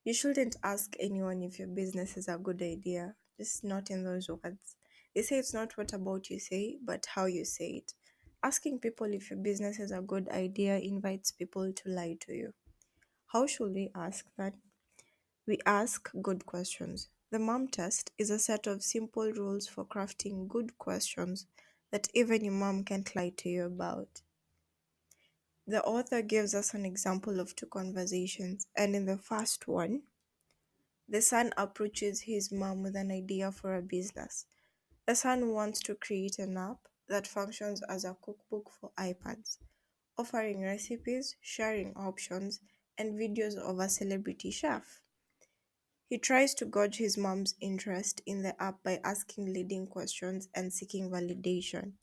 You shouldn't ask anyone if your business is a good idea, just not in those words. They say it's not what about you say, but how you say it. Asking people if your business is a good idea invites people to lie to you. How should we ask that? We ask good questions. The mom test is a set of simple rules for crafting good questions that even your mom can't lie to you about. The author gives us an example of two conversations, and in the first one, the son approaches his mom with an idea for a business. The son wants to create an app that functions as a cookbook for iPads, offering recipes, sharing options, and videos of a celebrity chef. He tries to gauge his mom's interest in the app by asking leading questions and seeking validation.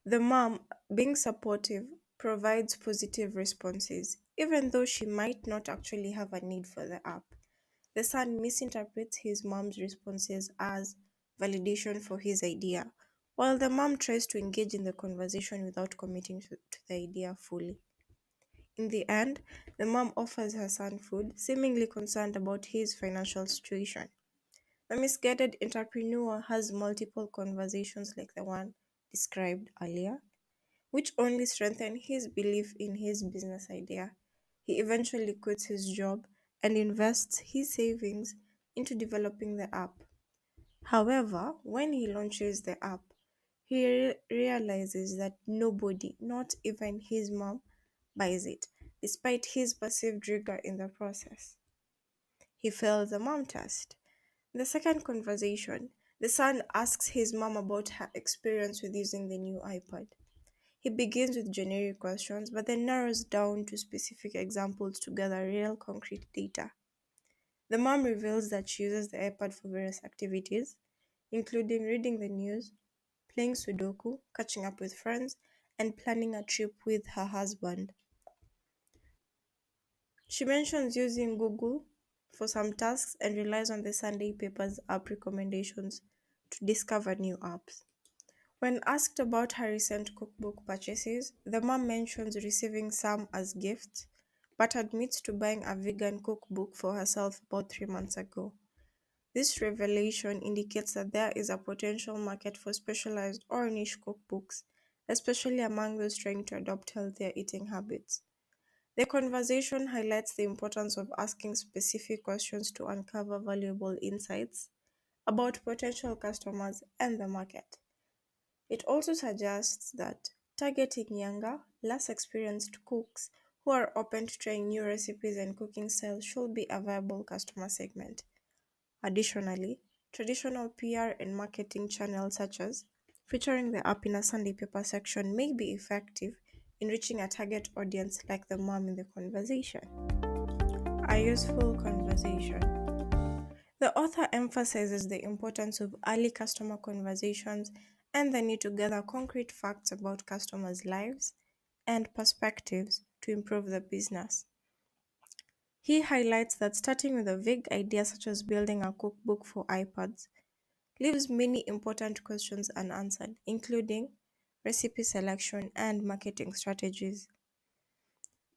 The mom, being supportive, provides positive responses, even though she might not actually have a need for the app. The son misinterprets his mom's responses as validation for his idea, while the mom tries to engage in the conversation without committing to the idea fully. In the end, the mom offers her son food, seemingly concerned about his financial situation. The misguided entrepreneur has multiple conversations like the one described earlier, which only strengthen his belief in his business idea. He eventually quits his job and invests his savings into developing the app. However, when he launches the app, he realizes that nobody, not even his mom, buys it, despite his perceived rigor in the process. He fails the mom test. In the second conversation, the son asks his mom about her experience with using the new iPad. He begins with generic questions but then narrows down to specific examples to gather real concrete data. The mom reveals that she uses the iPad for various activities, including reading the news, playing Sudoku, catching up with friends, and planning a trip with her husband. She mentions using Google for some tasks and relies on the Sunday Papers app recommendations to discover new apps. When asked about her recent cookbook purchases, the mom mentions receiving some as gifts, but admits to buying a vegan cookbook for herself about 3 months ago. This revelation indicates that there is a potential market for specialized or niche cookbooks, especially among those trying to adopt healthier eating habits. The conversation highlights the importance of asking specific questions to uncover valuable insights about potential customers and the market. It also suggests that targeting younger, less experienced cooks who are open to trying new recipes and cooking styles should be a viable customer segment. Additionally, traditional PR and marketing channels such as featuring the app in a Sunday paper section may be effective in reaching a target audience like the mom in the conversation. A useful conversation. The author emphasizes the importance of early customer conversations and the need to gather concrete facts about customers' lives and perspectives to improve the business. He highlights that starting with a vague idea such as building a cookbook for iPads leaves many important questions unanswered, including recipe selection and marketing strategies.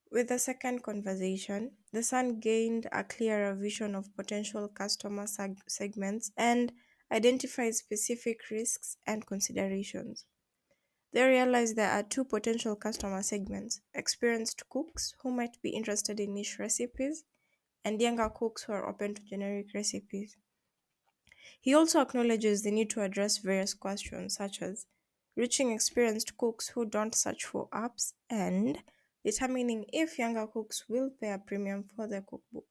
With the second conversation, the son gained a clearer vision of potential customer segments and identified specific risks and considerations. They realized there are two potential customer segments: experienced cooks who might be interested in niche recipes, and younger cooks who are open to generic recipes. He also acknowledges the need to address various questions such as reaching experienced cooks who don't search for apps and determining if younger cooks will pay a premium for their cookbook.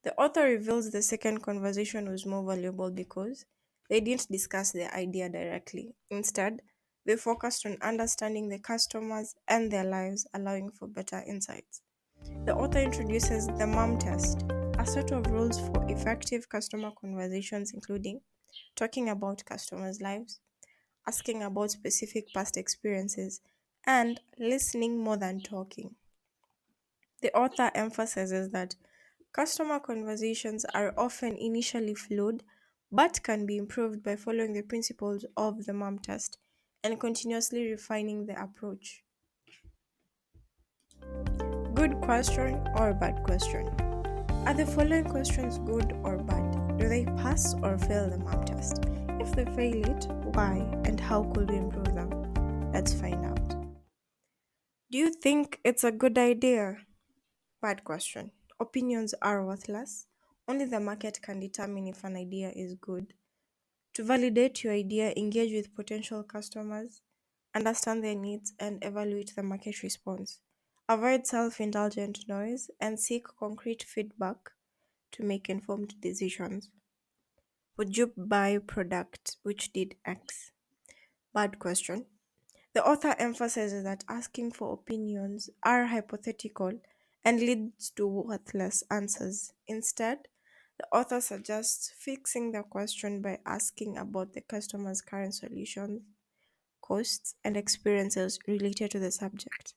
The author reveals the second conversation was more valuable because they didn't discuss the idea directly. Instead, they focused on understanding the customers and their lives, allowing for better insights. The author introduces the mom test, a set of rules for effective customer conversations, including talking about customers' lives, asking about specific past experiences, and listening more than talking. The author emphasizes that customer conversations are often initially flawed but can be improved by following the principles of the mom test and continuously refining the approach. Good question or bad question? Are the following questions good or bad? Do they pass or fail the map test? If they fail it, why and how could we improve them? Let's find out. Do you think it's a good idea? Bad question. Opinions are worthless. Only the market can determine if an idea is good. To validate your idea, engage with potential customers, understand their needs, and evaluate the market response. Avoid self indulgent noise and seek concrete feedback to make informed decisions. Would you buy a product which did X? Bad question. The author emphasizes that asking for opinions are hypothetical and leads to worthless answers. Instead, the author suggests fixing the question by asking about the customer's current solutions, costs, and experiences related to the subject.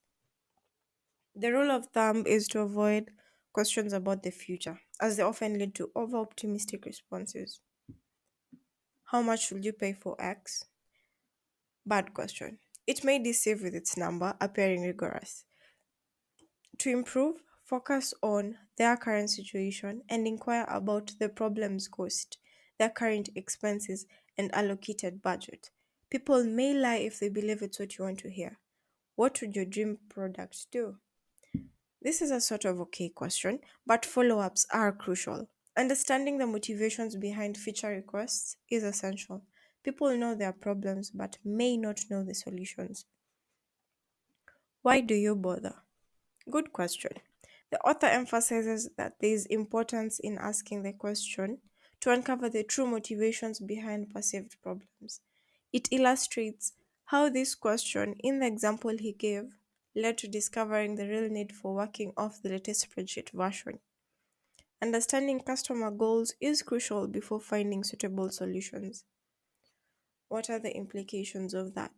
The rule of thumb is to avoid questions about the future, as they often lead to over optimistic responses. How much will you pay for X? Bad question. It may deceive with its number appearing rigorous. To improve, focus on their current situation and inquire about the problem's cost, their current expenses, and allocated budget. People may lie if they believe it's what you want to hear. What would your dream product do? This is a sort of okay question, but follow ups are crucial. Understanding the motivations behind feature requests is essential. People know their problems but may not know the solutions. Why do you bother? Good question. The author emphasizes that there is importance in asking the question to uncover the true motivations behind perceived problems. It illustrates how this question, in the example he gave, led to discovering the real need for working off the latest spreadsheet version. Understanding customer goals is crucial before finding suitable solutions. What are the implications of that?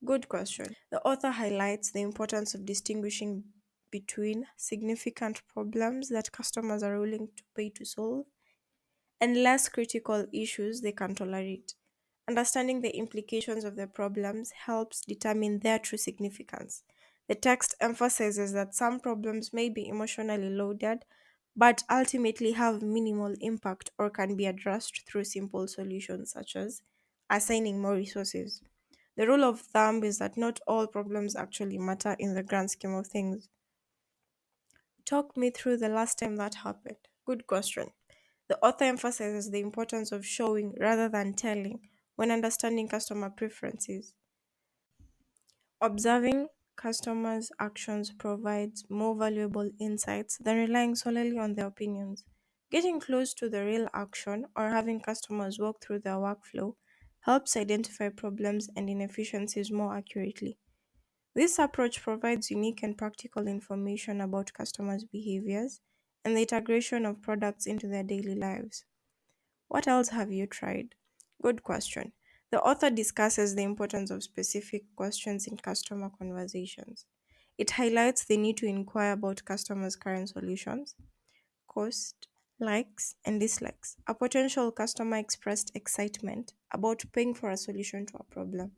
Good question. The author highlights the importance of distinguishing between significant problems that customers are willing to pay to solve and less critical issues they can tolerate. Understanding the implications of the problems helps determine their true significance. The text emphasizes that some problems may be emotionally loaded, but ultimately have minimal impact or can be addressed through simple solutions such as assigning more resources. The rule of thumb is that not all problems actually matter in the grand scheme of things. Talk me through the last time that happened. Good question. The author emphasizes the importance of showing rather than telling when understanding customer preferences. Observing customers' actions provides more valuable insights than relying solely on their opinions. Getting close to the real action or having customers walk through their workflow helps identify problems and inefficiencies more accurately. This approach provides unique and practical information about customers' behaviors and the integration of products into their daily lives. What else have you tried? Good question. The author discusses the importance of specific questions in customer conversations. It highlights the need to inquire about customers' current solutions, cost, likes, and dislikes. A potential customer expressed excitement about paying for a solution to a problem.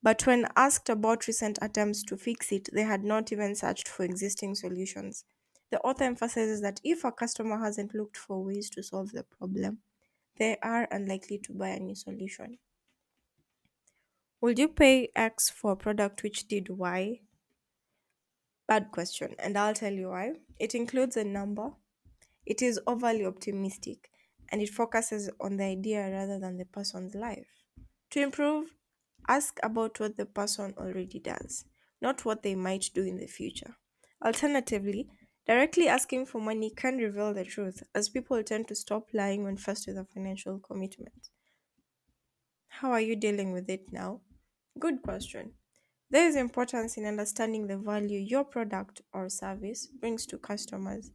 But when asked about recent attempts to fix it, they had not even searched for existing solutions. The author emphasizes that if a customer hasn't looked for ways to solve the problem, they are unlikely to buy a new solution. Would you pay X for a product which did Y? Bad question, and I'll tell you why. It includes a number, it is overly optimistic, and it focuses on the idea rather than the person's life. To improve, ask about what the person already does, not what they might do in the future. Alternatively, directly asking for money can reveal the truth, as people tend to stop lying when faced with a financial commitment. How are you dealing with it now? Good question. There is importance in understanding the value your product or service brings to customers.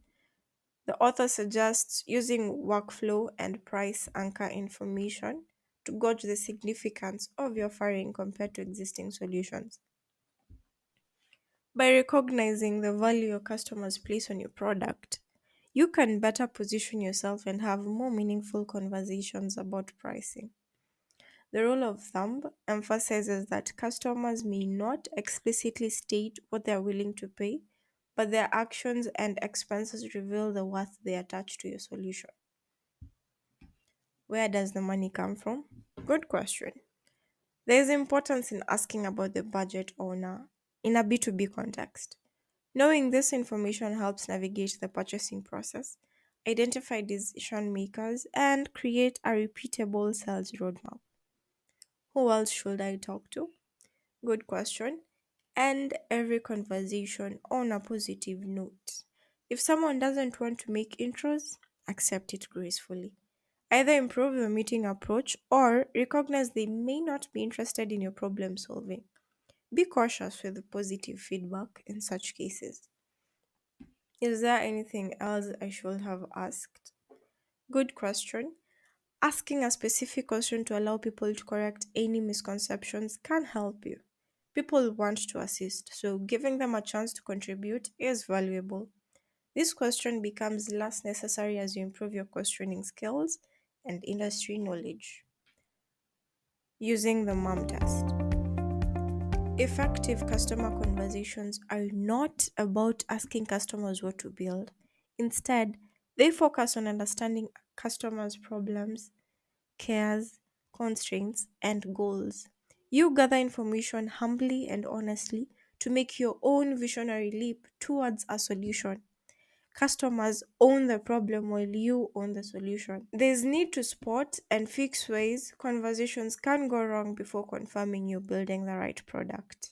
The author suggests using workflow and price anchor information to gauge the significance of your offering compared to existing solutions. By recognizing the value your customers place on your product, you can better position yourself and have more meaningful conversations about pricing. The rule of thumb emphasizes that customers may not explicitly state what they are willing to pay, but their actions and expenses reveal the worth they attach to your solution. Where does the money come from? Good question. There is importance in asking about the budget owner in a B2B context. Knowing this information helps navigate the purchasing process, identify decision makers, and create a repeatable sales roadmap. Who else should I talk to? Good question. End every conversation on a positive note. If someone doesn't want to make intros, accept it gracefully. Either improve your meeting approach or recognize they may not be interested in your problem solving. Be cautious with the positive feedback in such cases. Is there anything else I should have asked? Good question. Asking a specific question to allow people to correct any misconceptions can help you. People want to assist, so giving them a chance to contribute is valuable. This question becomes less necessary as you improve your questioning skills and industry knowledge. Using the mom test. Effective customer conversations are not about asking customers what to build. Instead, they focus on understanding customers' problems, cares, constraints, and goals. You gather information humbly and honestly to make your own visionary leap towards a solution. Customers own the problem while you own the solution. There's need to spot and fix ways conversations can go wrong before confirming you're building the right product.